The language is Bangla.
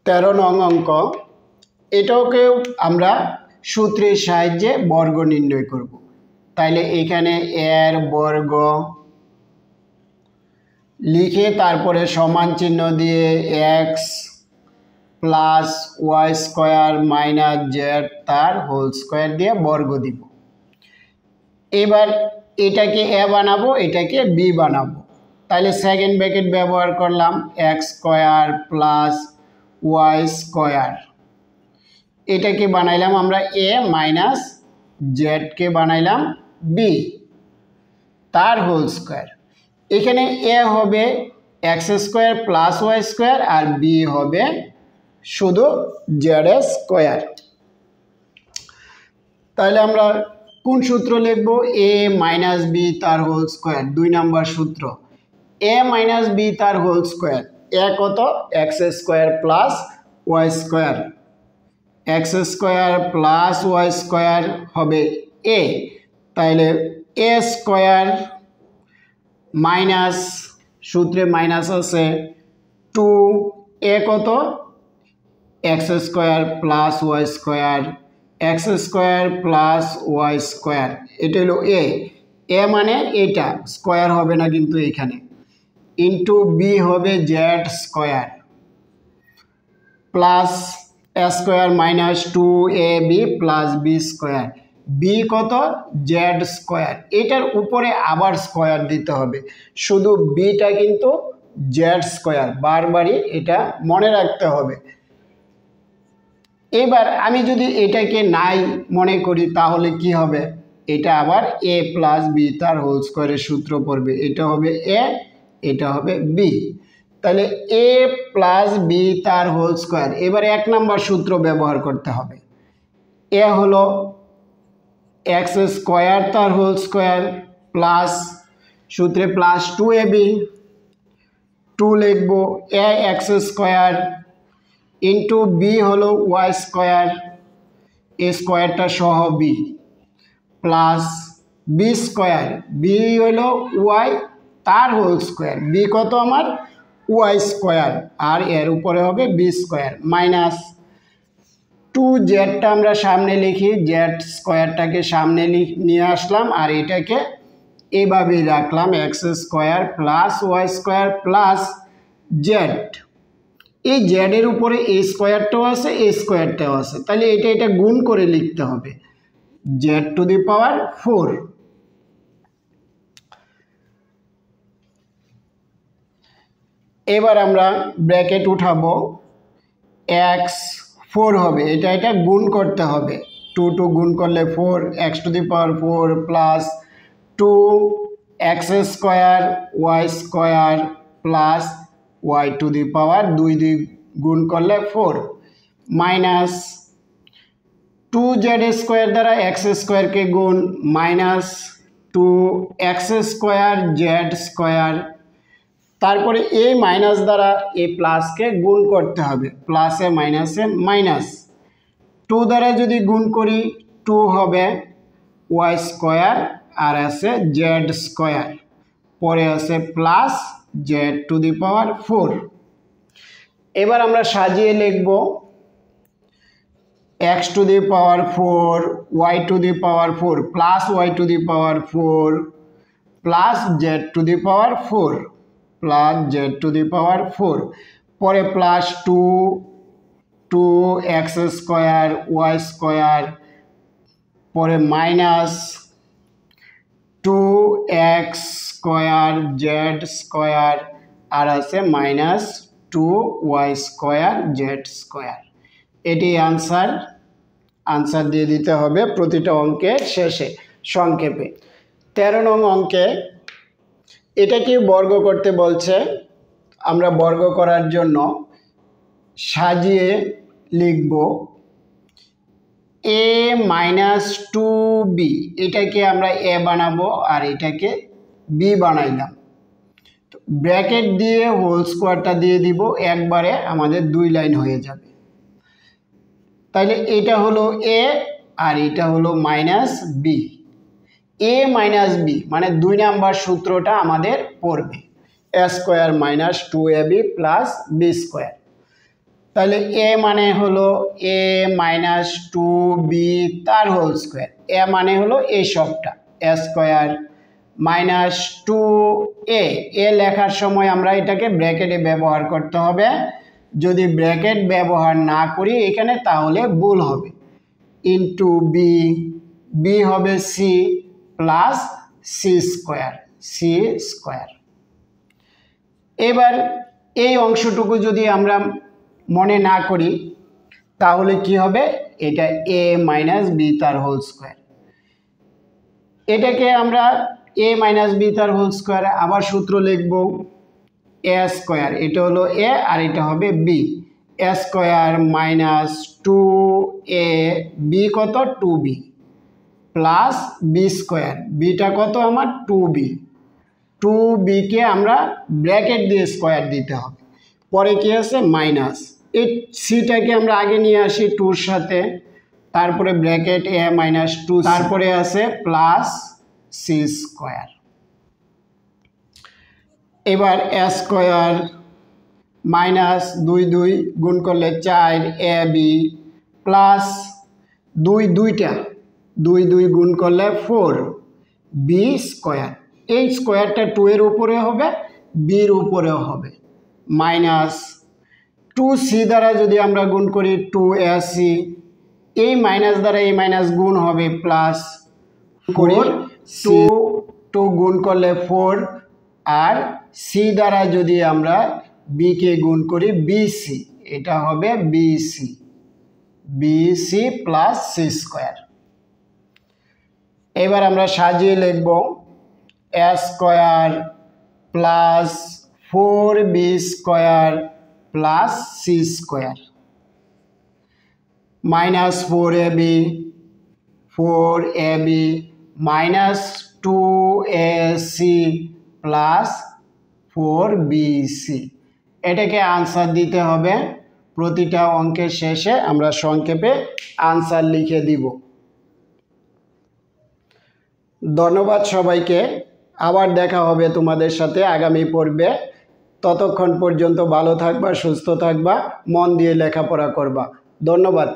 13 নং অঙ্ক। এটাকেও আমরা সূত্রের সাহায্যে বর্গ নির্ণয় করব। তাইলে এখানে এর বর্গ লিখে তারপরে সমান চিহ্ন দিয়ে x plus Y square minus Z তার হোল স্কোয়ার দিয়ে বর্গ দিব। এবার এটাকে এ বানাবো, এটাকে বি বানাবো। তাহলে সেকেন্ড ব্র্যাকেট ব্যবহার করলাম, X square plus Y square. এটাকে বানাইলাম আমরা এ মাইনাস জেডকে বানাইলাম বি তার হোল স্কোয়ার। এখানে এ হবে X square plus Y square আর বি হবে শুধু জেড স্কোয়ার। তাহলে আমরা কোন সূত্র লিখব? এ মাইনাস বি তার হোল স্কোয়ার, 2 নম্বর সূত্র। এ মাইনাস বি তার হোল স্কোয়ার, এ কত? X square plus Y square. X square plus Y square হবে এ, তাইলে এ স্কোয়ার মাইনাস, সূত্রে মাইনাস আছে 2, এ কত? X square plus Y square, X square plus Y square. এটা হলো এ, এ মানে এটা স্কোয়ার হবে না কিন্তু এখানে, ইন্টু বি হবে Z square plus A square minus 2ab plus B square. B কত? Z square. এটার উপরে আবার স্কোয়ার দিতে হবে, শুধু বিটা কিন্তু জেড স্কোয়ার, বারবারই এটা মনে রাখতে হবে। এবার আমি যদি এটাকে নাই মনে করি তাহলে কি হবে? এটা আবার এ প্লাস বি তার হোল স্কোয়ারের সূত্র পড়বে। এটা হবে এ, এটা হবে বি। তাহলে এ প্লাস বি তার হোল স্কোয়ার। এবার 1 নম্বর সূত্র ব্যবহার করতে হবে। এ হলো এক্স স্কোয়ার তার হোল স্কোয়ার প্লাস, সূত্রে প্লাস 2ab, 2 লিখব, A X square into B হলো ওয়াই স্কোয়ার, এ স্কোয়ারটা সহ B plus B square, B হলো ওয়াই তার হোল স্কোয়ার, বি কত আমার? ওয়াই স্কোয়ার, আর এর উপরে হবে বি স্কোয়ার মাইনাস 2 জেডটা আমরা সামনে লিখি, জেড স্কোয়ারটাকে সামনে নিয়ে আসলাম আর এটাকে এইভাবেই রাখলাম, X square plus Y square plus Z. এই জেডের উপরে এ স্কোয়ারটাও আছে, এ স্কোয়ারটাও আছে, তাহলে এটা গুণ করে লিখতে হবে, জেড টু দি পাওয়ার 4। এবার আমরা ব্র্যাকেট উঠাবো, এক্স 4 হবে, এটা গুণ করতে হবে, 2 গুণ করলে 4, X to the power 4 plus 2 X square Y square plus Y to the power 2 গুণ করলে 4 মাইনাস 2 জেড স্কোয়ার দ্বারা এক্স স্কোয়ারকে গুণ minus 2 X square Z square, তারপরে এ মাইনাস দ্বারা এ প্লাসকে গুণ করতে হবে, প্লাসে মাইনাসে মাইনাস, 2 দ্বারা যদি গুণ করি 2 হবে ওয়াই স্কোয়ার আর আছে জেড স্কোয়ার, পরে আছে plus Z to the power 4। এবার আমরা সাজিয়ে লিখব, X to the power 4 Y to the power 4 plus Y to the power 4 plus Z to the power 4 plus Z to the power 4, পরে plus 2 X square Y square, পরে minus 2 X square Z square আর আছে minus 2 Y square Z square. এটি আনসার দিয়ে দিতে হবে প্রতিটা অঙ্কের শেষে সংক্ষেপে। 13 নং অঙ্কে এটাকে বর্গ করতে বলছে, আমরা বর্গ করার জন্য সাজিয়ে লিখব এ মাইনাস 2b, এটাকে আমরা এ বানাবো আর এটাকে বি বানাইলাম, ব্র্যাকেট দিয়ে হোল স্কোয়ারটা দিয়ে দিব, একবারে আমাদের 2 লাইন হয়ে যাবে। তাহলে এটা হলো এ আর এটা হলো minus B, A minus B মানে 2 নাম্বার সূত্রটা আমাদের পড়বে, A square minus 2ab plus B square. তাহলে এ মানে হলো এ মাইনাস 2b তার হোল স্কোয়ার, এ মানে হলো এই সবটা এ স্কোয়ার মাইনাস 2a, এ লেখার সময় আমরা এটাকে ব্র্যাকেটে ব্যবহার করতে হবে, যদি ব্র্যাকেট ব্যবহার না করি এখানে তাহলে ভুল হবে, ইন্টু বি, বি হবে সি প্লাস সি স্কোয়ার। এবার এই অংশটুকু যদি আমরা মনে না করি তাহলে কি হবে, এটা এ মাইনাস বি তার হোল স্কোয়ার, এটাকে আমরা এ মাইনাস বি তার হোল স্কোয়ার আবার সূত্র লিখব এ স্কোয়ার, এটা হলো এ আর এটা হবে বি, এ স্কোয়ার মাইনাস 2a, বি কত 2b plus B square, beta কত আমার 2b, 2bকে আমরা ব্র্যাকেট দিয়ে স্কোয়ার দিতে হবে, পরে কি আছে মাইনাস, এই সিটাকে আমরা আগে নিয়ে আসি 2-র সাথে, তারপরে ব্র্যাকেট এ মাইনাস 2, তারপরে আছে প্লাস সি স্কোয়ার। এবার এ স্কোয়ার মাইনাস 2 গুণ করলে 4 এ বি প্লাস 2 গুণ করলে 4 বি স্কোয়ার, এই স্কোয়ারটা 2 এর উপরে হবে, বির উপরেও হবে, মাইনাস 2c দ্বারা যদি আমরা গুণ করি 2ac, এই মাইনাস দ্বারা এই মাইনাস গুণ হবে প্লাস 2 গুণ করলে 4, আর সি দ্বারা যদি আমরা বিকে গুণ করি বিসি, এটা হবে বিসি প্লাস সি স্কোয়ার। এবার আমরা সাজিয়ে লিখব A square plus 4b square plus C square minus 4ab minus 2ac plus 4bc, এটাকে আনসার দিতে হবে, প্রতিটা অঙ্কের শেষে আমরা সংক্ষেপে আনসার লিখে দিব। ধন্যবাদ সবাইকে, আবার দেখা হবে তোমাদের সাথে আগামী পর্বে, ততক্ষণ পর্যন্ত ভালো থাকবা, সুস্থ থাকবা, মন দিয়ে লেখাপড়া করবা। ধন্যবাদ।